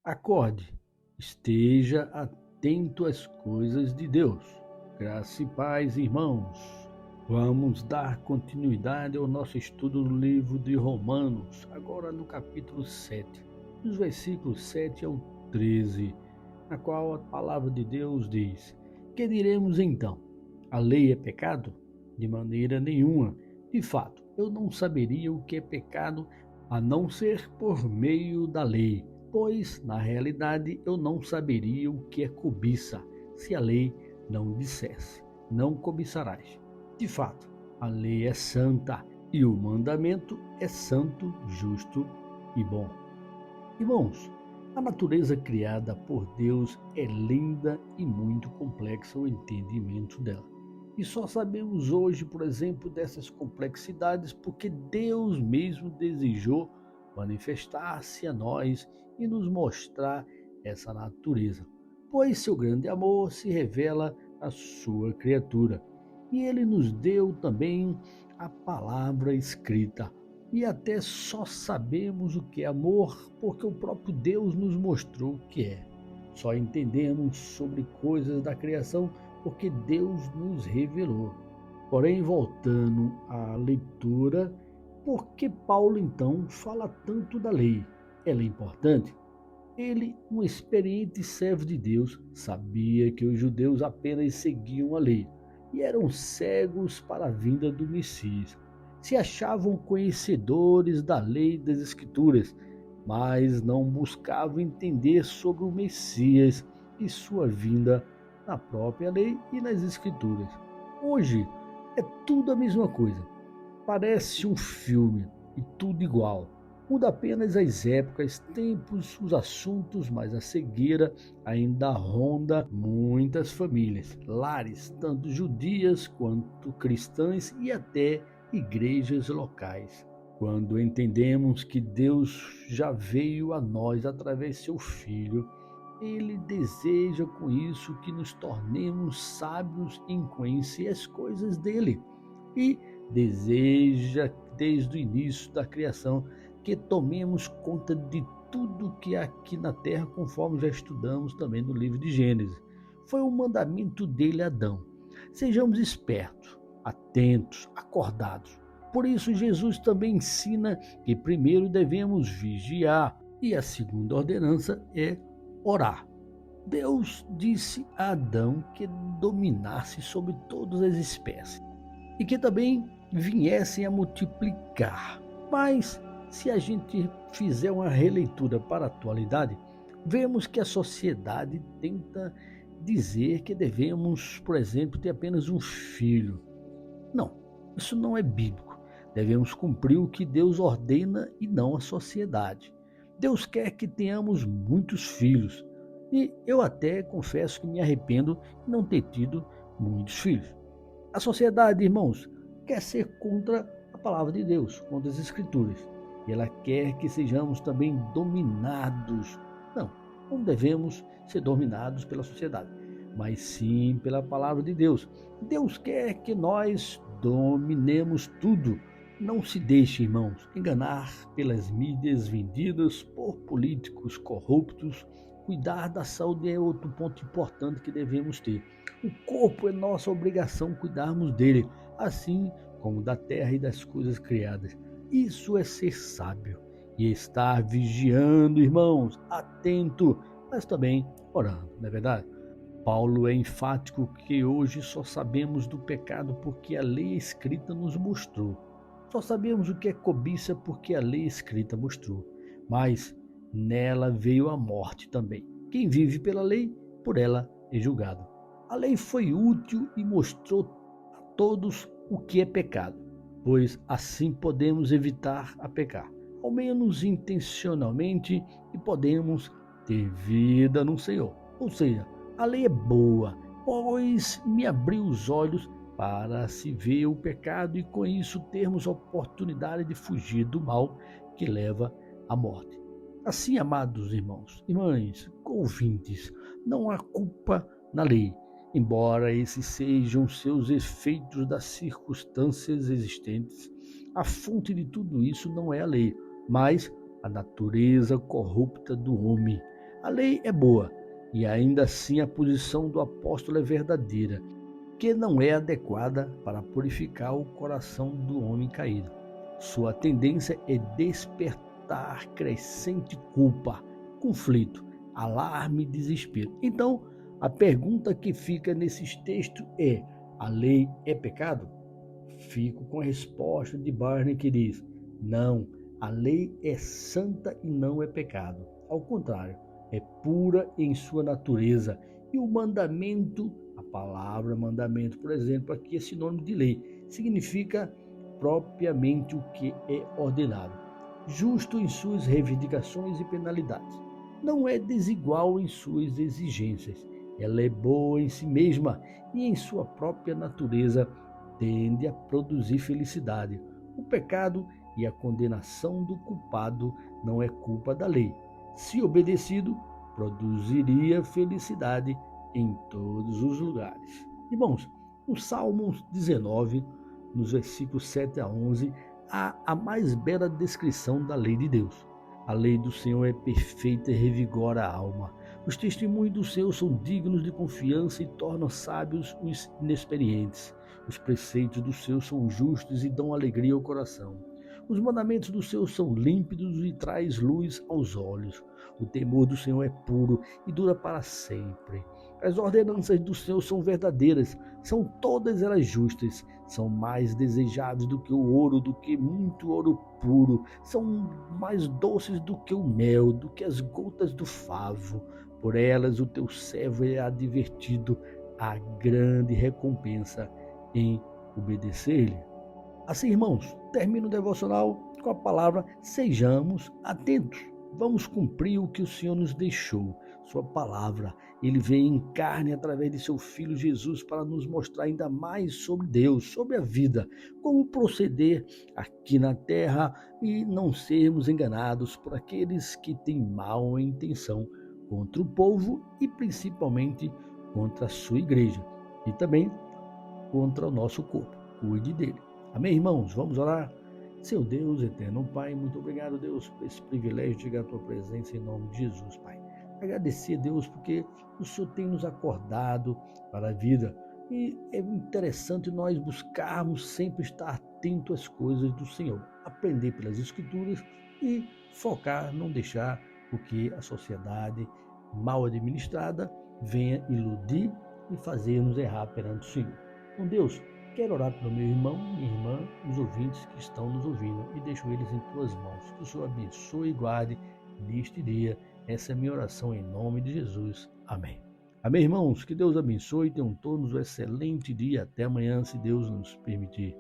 Acorde, esteja atento às coisas de Deus. Graça e paz, irmãos. Vamos dar continuidade ao nosso estudo do livro de Romanos, agora no capítulo 7, dos versículos 7 ao 13, na qual a palavra de Deus diz: Que diremos então? A lei é pecado? De maneira nenhuma. De fato, eu não saberia o que é pecado a não ser por meio da lei. Pois, na realidade, eu não saberia o que é cobiça, se a lei não dissesse: não cobiçarás. De fato, a lei é santa e o mandamento é santo, justo e bom. Irmãos, a natureza criada por Deus é linda e muito complexa o entendimento dela. E só sabemos hoje, por exemplo, dessas complexidades porque Deus mesmo desejou manifestar-se a nós e nos mostrar essa natureza. Pois seu grande amor se revela à sua criatura. E ele nos deu também a palavra escrita. E até só sabemos o que é amor porque o próprio Deus nos mostrou o que é. Só entendemos sobre coisas da criação porque Deus nos revelou. Porém, voltando à leitura, por que Paulo então fala tanto da lei? Ela é importante? Ele, um experiente servo de Deus, sabia que os judeus apenas seguiam a lei e eram cegos para a vinda do Messias. Se achavam conhecedores da lei das Escrituras, mas não buscavam entender sobre o Messias e sua vinda na própria lei e nas Escrituras. Hoje é tudo a mesma coisa. Parece um filme e tudo igual. Muda apenas as épocas, tempos, os assuntos, mas a cegueira ainda ronda muitas famílias, lares, tanto judias quanto cristãs e até igrejas locais. Quando entendemos que Deus já veio a nós através de seu Filho, ele deseja com isso que nos tornemos sábios em conhecer as coisas dele e deseja desde o início da criação que tomemos conta de tudo que há aqui na terra, conforme já estudamos também no livro de Gênesis. Foi um mandamento dele a Adão. Sejamos espertos, atentos, acordados. Por isso Jesus também ensina que primeiro devemos vigiar e a segunda ordenança é orar. Deus disse a Adão que dominasse sobre todas as espécies e que também viessem a multiplicar. Mas, se a gente fizer uma releitura para a atualidade, vemos que a sociedade tenta dizer que devemos, por exemplo, ter apenas um filho. Não, isso não é bíblico. Devemos cumprir o que Deus ordena e não a sociedade. Deus quer que tenhamos muitos filhos. E eu até confesso que me arrependo de não ter tido muitos filhos. A sociedade, irmãos, quer ser contra a palavra de Deus, contra as Escrituras. E ela quer que sejamos também dominados. Não, não devemos ser dominados pela sociedade, mas sim pela palavra de Deus. Deus quer que nós dominemos tudo. Não se deixe, irmãos, enganar pelas mídias vendidas por políticos corruptos. Cuidar da saúde é outro ponto importante que devemos ter. O corpo é nossa obrigação cuidarmos dele, assim como da terra e das coisas criadas. Isso é ser sábio e estar vigiando, irmãos, atento, mas também orando, não é verdade? Paulo é enfático que hoje só sabemos do pecado porque a lei escrita nos mostrou. Só sabemos o que é cobiça porque a lei escrita mostrou. Mas nela veio a morte também. Quem vive pela lei, por ela é julgado. A lei foi útil e mostrou a todos o que é pecado, pois assim podemos evitar a pecar, ao menos intencionalmente, e podemos ter vida no Senhor. Ou seja, a lei é boa, pois me abriu os olhos para se ver o pecado e com isso termos a oportunidade de fugir do mal que leva à morte. Assim, amados irmãos, irmãs, ouvintes, não há culpa na lei, embora esses sejam seus efeitos das circunstâncias existentes. A fonte de tudo isso não é a lei, mas a natureza corrupta do homem. A lei é boa, e ainda assim a posição do apóstolo é verdadeira, que não é adequada para purificar o coração do homem caído. Sua tendência é despertar crescente culpa, conflito, alarme e desespero. Então, a pergunta que fica nesses textos é: a lei é pecado? Fico com a resposta de Barney que diz: não, a lei é santa e não é pecado. Ao contrário, é pura em sua natureza. E o mandamento, a palavra mandamento, por exemplo, aqui é sinônimo de lei, significa propriamente o que é ordenado, justo em suas reivindicações e penalidades. Não é desigual em suas exigências. Ela é boa em si mesma e em sua própria natureza tende a produzir felicidade. O pecado e a condenação do culpado não é culpa da lei. Se obedecido, produziria felicidade em todos os lugares. Irmãos, no Salmo 19, nos versículos 7 a 11, há a mais bela descrição da lei de Deus. A lei do Senhor é perfeita e revigora a alma. Os testemunhos do Senhor são dignos de confiança e tornam sábios os inexperientes. Os preceitos do Senhor são justos e dão alegria ao coração. Os mandamentos do Senhor são límpidos e traz luz aos olhos. O temor do Senhor é puro e dura para sempre. As ordenanças do Senhor são verdadeiras, são todas elas justas, são mais desejáveis do que o ouro, do que muito ouro puro, são mais doces do que o mel, do que as gotas do favo. Por elas o teu servo é advertido, a grande recompensa em obedecer-lhe. Assim, irmãos, termino o devocional com a palavra: sejamos atentos. Vamos cumprir o que o Senhor nos deixou, sua palavra. Ele veio em carne através de seu Filho Jesus para nos mostrar ainda mais sobre Deus, sobre a vida, como proceder aqui na terra e não sermos enganados por aqueles que têm mal intenção contra o povo e principalmente contra a sua igreja e também contra o nosso corpo. Cuide dele. Amém, irmãos? Vamos orar? Seu Deus, eterno Pai, muito obrigado, Deus, por esse privilégio de chegar à Tua presença em nome de Jesus, Pai. Agradecer, Deus, porque o Senhor tem nos acordado para a vida e é interessante nós buscarmos sempre estar atento às coisas do Senhor, aprender pelas Escrituras e focar, não deixar o que a sociedade mal administrada venha iludir e fazer-nos errar perante o Senhor. Então, Deus, quero orar pelo meu irmão, minha irmã, os ouvintes que estão nos ouvindo e deixo eles em Tuas mãos. Que o Senhor abençoe e guarde neste dia. Essa é a minha oração em nome de Jesus. Amém. Amém, irmãos? Que Deus abençoe e tenham todos um excelente dia. Até amanhã, se Deus nos permitir.